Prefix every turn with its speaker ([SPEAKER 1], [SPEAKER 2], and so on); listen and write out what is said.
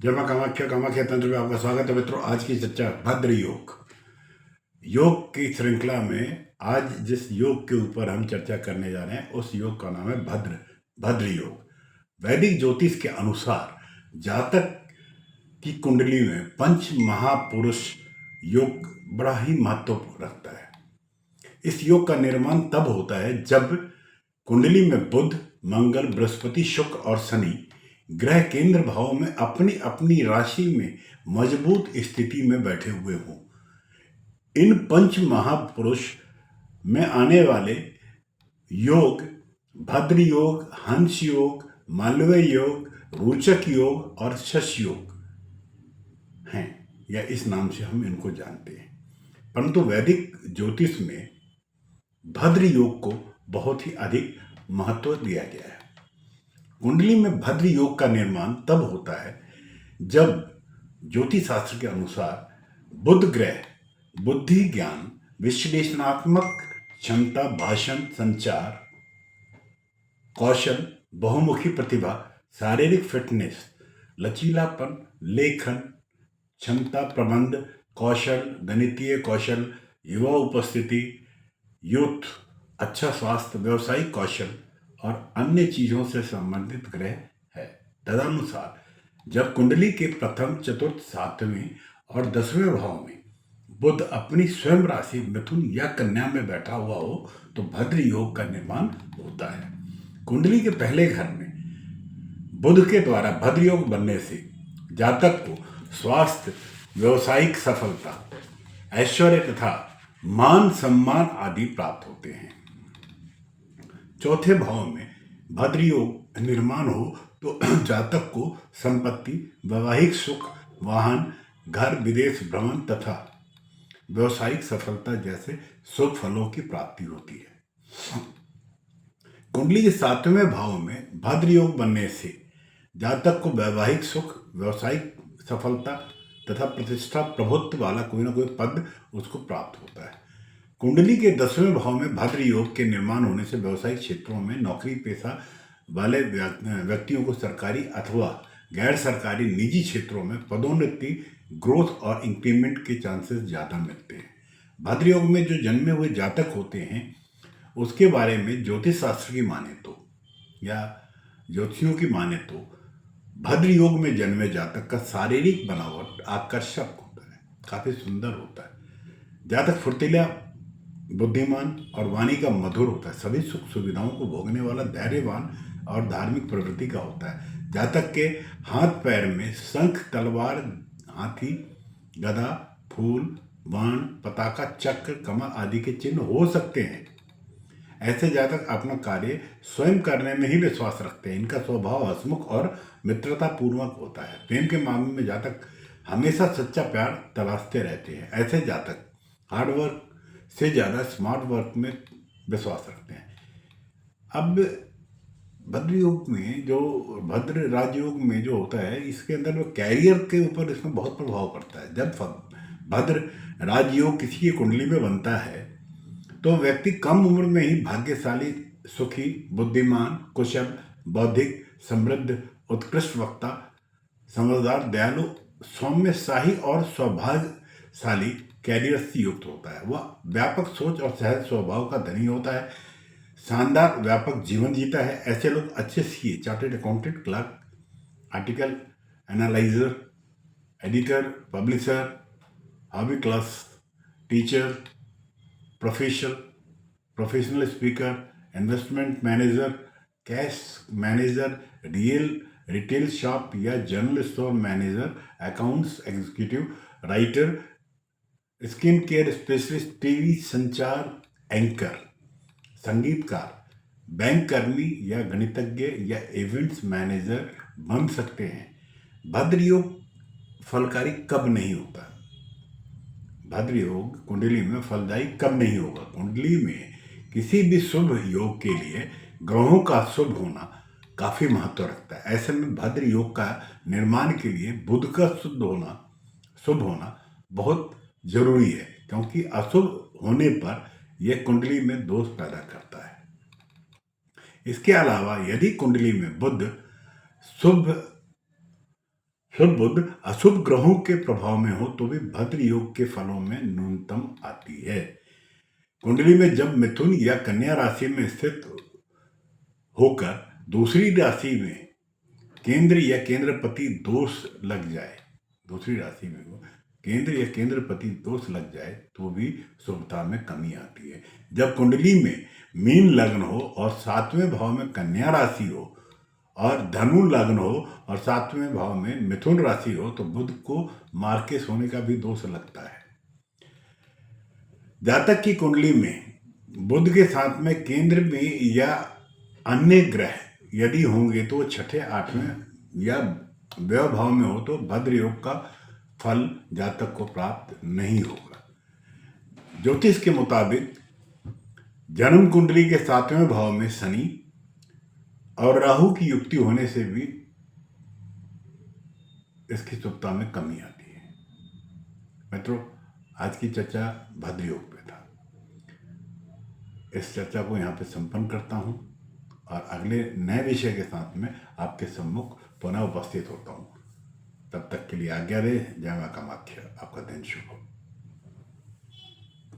[SPEAKER 1] जय मां कामाख्या कामाख्या तंत्र में आपका स्वागत है मित्रों। आज की चर्चा भद्र योग योग की श्रृंखला में आज जिस योग के ऊपर हम चर्चा करने जा रहे हैं उस योग का नाम है भद्र योग। वैदिक ज्योतिष के अनुसार जातक की कुंडली में पंच महापुरुष योग बड़ा ही महत्व रखता है। इस योग का निर्माण तब होता है जब कुंडली में बुध, मंगल, बृहस्पति, शुक्र और शनि ग्रह केंद्र भाव में अपनी अपनी राशि में मजबूत स्थिति में बैठे हुए हों। इन पंच महापुरुष में आने वाले योग भद्र योग, हंस योग, मालवीय योग, रोचक योग और शश योग हैं, या इस नाम से हम इनको जानते हैं। परंतु वैदिक ज्योतिष में भद्र योग को बहुत ही अधिक महत्व दिया गया है। कुंडली में भद्र योग का निर्माण तब होता है जब ज्योतिष शास्त्र के अनुसार बुध ग्रह बुद्धि, ज्ञान, विश्लेषणात्मक क्षमता, भाषण, संचार कौशल, बहुमुखी प्रतिभा, शारीरिक फिटनेस, लचीलापन, लेखन क्षमता, प्रबंध कौशल, गणितीय कौशल, युवा उपस्थिति, यूथ, अच्छा स्वास्थ्य, व्यवसायिक कौशल और अन्य चीजों से संबंधित ग्रह है। तदनुसार जब कुंडली के प्रथम, चतुर्थ, सातवें और 10वें भाव में बुध अपनी स्वयं राशि मिथुन या कन्या में बैठा हुआ हो तो भद्र योग का निर्माण होता है। कुंडली के पहले घर में बुध के द्वारा भद्र योग बनने से जातक को स्वास्थ्य, व्यावसायिक सफलता, ऐश्वर्य तथा मान सम्मान आदि प्राप्त होते हैं। चौथे भाव में भद्र योग निर्माण हो तो जातक को संपत्ति, वैवाहिक सुख, वाहन, घर, विदेश भ्रमण तथा व्यावसायिक सफलता जैसे शुभ फलों की प्राप्ति होती है। कुंडली के 7वें भाव में भद्र योग बनने से जातक को वैवाहिक सुख, व्यावसायिक सफलता तथा प्रतिष्ठा, प्रभुत्व वाला कोई ना कोई पद उसको प्राप्त होता है। कुंडली के 10वें भाव में भद्र योग के निर्माण होने से व्यवसायिक क्षेत्रों में नौकरी पेशा वाले व्यक्तियों को सरकारी अथवा गैर सरकारी निजी क्षेत्रों में पदोन्नति, ग्रोथ और इंक्रीमेंट के चांसेस ज़्यादा मिलते हैं। भद्र योग में जो जन्मे हुए जातक होते हैं उसके बारे में ज्योतिष शास्त्र की माने तो या ज्योतिषियों की माने तो भद्र योग में जन्मे जातक का शारीरिक बनावट आकर्षक होता है, काफ़ी सुंदर होता है। जातक फुर्तीला, बुद्धिमान और वाणी का मधुर होता है। सभी सुख सुविधाओं को भोगने वाला, धैर्यवान और धार्मिक प्रवृत्ति का होता है। जातक के हाथ पैर में शंख, तलवार, हाथी, गदा, फूल, बाण, पताका, चक्र, कमल आदि के चिन्ह हो सकते हैं। ऐसे जातक अपना कार्य स्वयं करने में ही विश्वास रखते हैं। इनका स्वभाव हंसमुख और मित्रता पूर्वक होता है। प्रेम के मामले में जातक हमेशा सच्चा प्यार तलाशते रहते हैं। ऐसे जातक हार्डवर्क से ज़्यादा स्मार्ट वर्क में विश्वास रखते हैं। अब भद्र योग में जो भद्र राजयोग में जो होता है इसके अंदर वो कैरियर के ऊपर इसमें बहुत प्रभाव पड़ता है। जब भद्र राजयोग किसी की कुंडली में बनता है तो व्यक्ति कम उम्र में ही भाग्यशाली, सुखी, बुद्धिमान, कुशल, बौद्धिक, समृद्ध, उत्कृष्ट वक्ता, समझदार, दयालु, सौम्य, शाही और सौभाग्यशाली कैरियर से युक्त होता है। वह व्यापक सोच और सहज स्वभाव का धनी होता है। शानदार व्यापक जीवन जीता है। ऐसे लोग अच्छे CA, chartered accountant, clerk, article analyser, editor, publisher, hobby class teacher, professional speaker, investment manager, cash manager, retail shop या general store manager, accounts executive, writer, skin care specialist, TV संचार एंकर, संगीतकार, बैंक कर्मी या गणितज्ञ या events manager बन सकते हैं। भद्र योग फलकारी कब नहीं होता? भद्र योग कुंडली में फलदायी कब नहीं होगा? कुंडली में किसी भी शुभ योग के लिए ग्रहों का शुभ होना काफ़ी महत्व रखता है। ऐसे में भद्र योग का निर्माण के लिए बुध का शुभ होना बहुत जरूरी है, क्योंकि अशुभ होने पर यह कुंडली में दोष पैदा करता है। इसके अलावा यदि कुंडली में बुध शुभ शुभ बुध अशुभ ग्रहों के प्रभाव में हो तो भी भद्र योग के फलों में न्यूनतम आती है। कुंडली में जब मिथुन या कन्या राशि में स्थित होकर दूसरी राशि में केंद्र या केंद्रपति दोष लग जाए, दूसरी राशि में हो केंद्र या केंद्रपति दोष लग जाए तो भी शुभता में कमी आती है। जब कुंडली में मीन लग्न हो और 7वें भाव में कन्या राशि हो और धनु लग्न हो और 7वें भाव में मिथुन राशि हो तो बुध को मार्केस होने का भी दोष लगता है। जातक की कुंडली में बुध के साथ में केंद्र में या अन्य ग्रह यदि होंगे तो 6ठे 8वें या व्यय भाव में हो तो भद्र योग का फल जातक को प्राप्त नहीं होगा। ज्योतिष के मुताबिक जन्म कुंडली के 7वें भाव में शनि और राहु की युक्ति होने से भी इसकी शुभता में कमी आती है। मित्रों, आज की चर्चा भद्र योग पे था। इस चर्चा को यहाँ पे संपन्न करता हूँ और अगले नए विषय के साथ में आपके सम्मुख पुनः उपस्थित होता हूँ। तब तक के लिए आज्ञा दे। जय मां कामाख्या। आपका दिन शुभ हो।